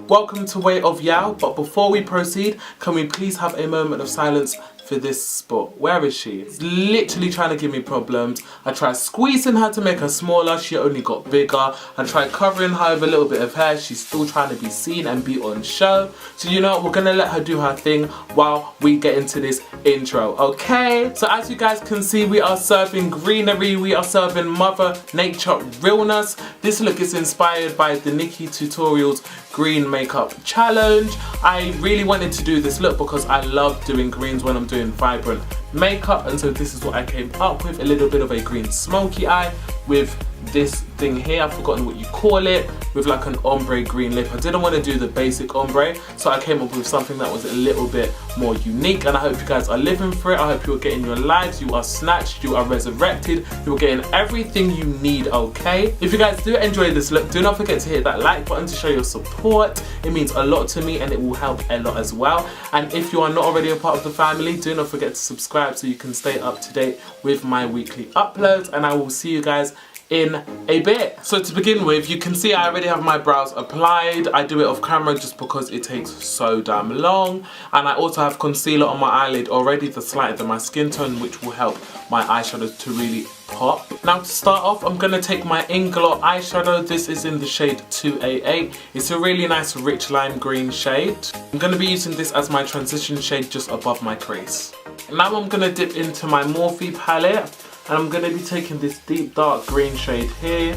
Welcome to Way of Yao, but before we proceed, can we please have a moment of silence for this spot? Where is she? She's literally trying to give me problems. I tried squeezing her to make her smaller, she only got bigger. I tried covering her with a little bit of hair, she's still trying to be seen and be on show. So you know what, we're gonna let her do her thing while we get into this intro, okay? So as you guys can see, we are serving greenery, we are serving Mother Nature realness. This look is inspired by the Nikkitutorials green makeup challenge. I really wanted to do this look because I love doing greens when I'm doing vibrant makeup, and so this is what I came up with, a little bit of a green smoky eye with this thing here, I've forgotten what you call it, with like an ombre green lip. I didn't want to do the basic ombre, so I came up with something that was a little bit more unique, and I hope you guys are living for it. I hope you are getting your lives, you are snatched, you are resurrected, you are getting everything you need, okay? If you guys do enjoy this look, do not forget to hit that like button to show your support. It means a lot to me and it will help a lot as well. And if you are not already a part of the family, do not forget to subscribe so you can stay up to date with my weekly uploads, and I will see you guys in a bit. So to begin with, you can see I already have my brows applied. I do it off camera just because it takes so damn long, and I also have concealer on my eyelid already that's lighter than my skin tone, which will help my eyeshadows to really pop. Now to start off, I'm gonna take my Inglow eyeshadow. This is in the shade 288. It's a really nice rich lime green shade. I'm gonna be using this as my transition shade just above my crease. Now I'm gonna dip into my Morphe palette, and I'm going to be taking this deep dark green shade here.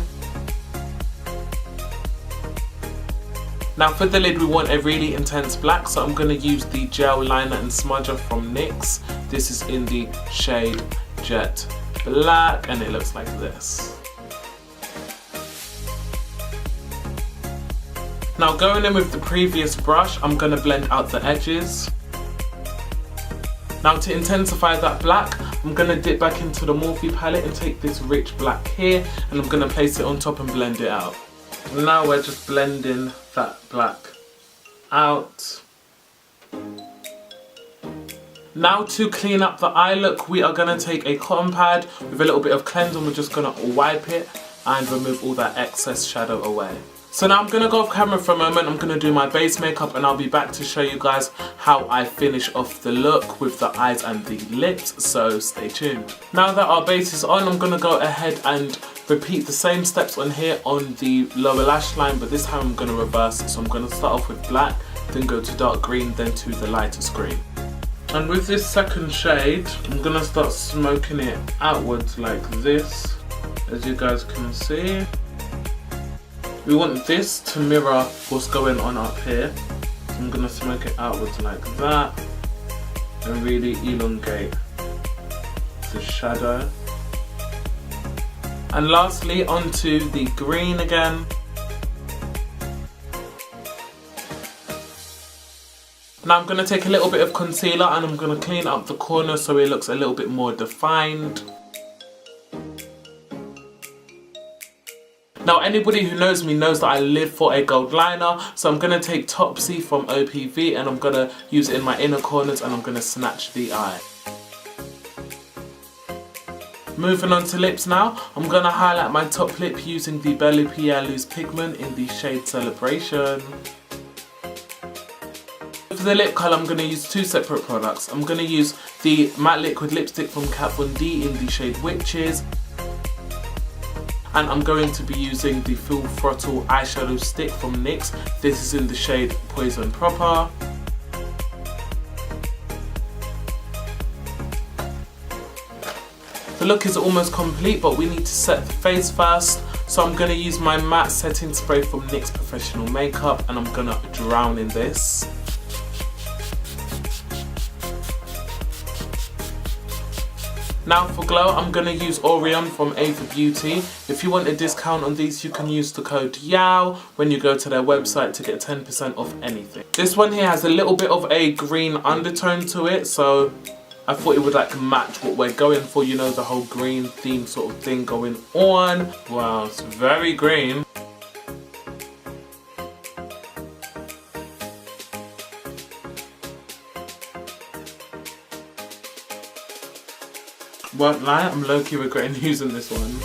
Now for the lid we want a really intense black, so I'm going to use the gel liner and smudger from NYX. This is in the shade Jet Black and it looks like this. Now going in with the previous brush, I'm going to blend out the edges. Now to intensify that black, I'm going to dip back into the Morphe palette and take this rich black here, and I'm going to place it on top and blend it out. Now we're just blending that black out. Now to clean up the eye look, we are going to take a cotton pad with a little bit of cleanser, and we're just going to wipe it and remove all that excess shadow away. So now I'm going to go off camera for a moment, I'm going to do my base makeup, and I'll be back to show you guys how I finish off the look with the eyes and the lips, so stay tuned. Now that our base is on, I'm going to go ahead and repeat the same steps on here on the lower lash line, but this time I'm going to reverse it. So I'm going to start off with black, then go to dark green, then to the lightest green. And with this second shade, I'm going to start smoking it outwards like this, as you guys can see. We want this to mirror what's going on up here. I'm going to smoke it outwards like that and really elongate the shadow. And lastly, onto the green again. Now I'm going to take a little bit of concealer and I'm going to clean up the corner so it looks a little bit more defined. Now anybody who knows me knows that I live for a gold liner, so I'm going to take Topsy from OPV and I'm going to use it in my inner corners and I'm going to snatch the eye. Moving on to lips now, I'm going to highlight my top lip using the Belly Pierre Loose pigment in the shade Celebration. For the lip colour, I'm going to use two separate products. I'm going to use the matte liquid lipstick from Kat Von D in the shade Witches. And I'm going to be using the Full Throttle eyeshadow stick from NYX. This is in the shade Poison Proper. The look is almost complete, but we need to set the face first. So I'm going to use my matte setting spray from NYX Professional Makeup and I'm going to drown in this. Now for glow, I'm going to use Orion from Ava Beauty. If you want a discount on these, you can use the code YAO when you go to their website to get 10% off anything. This one here has a little bit of a green undertone to it, so I thought it would like match what we're going for, you know, the whole green theme sort of thing going on. Wow, it's very green. Won't lie, I'm low-key regretting using this one.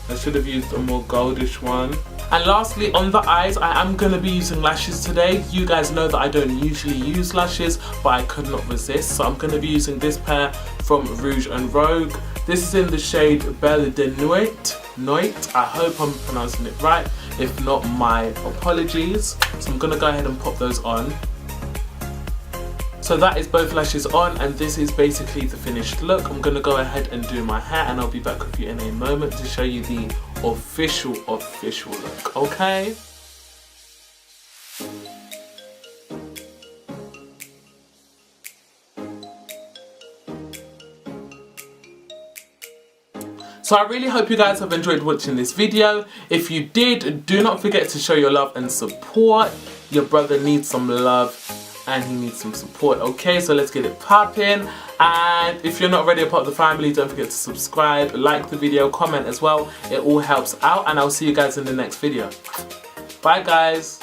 I should have used a more goldish one. And lastly, on the eyes, I am going to be using lashes today. You guys know that I don't usually use lashes, but I could not resist. So I'm going to be using this pair from Rouge and Rogue. This is in the shade Belle de Nuit. I hope I'm pronouncing it right. If not, my apologies. So I'm going to go ahead and pop those on. So that is both lashes on, and this is basically the finished look. I'm going to go ahead and do my hair, and I'll be back with you in a moment to show you the official look, okay? So I really hope you guys have enjoyed watching this video. If you did, do not forget to show your love and support. Your brother needs some love and he needs some support, okay? So let's get it popping. And if you're not already a part of the family, don't forget to subscribe, like the video, comment as well. It all helps out, and I'll see you guys in the next video. Bye guys.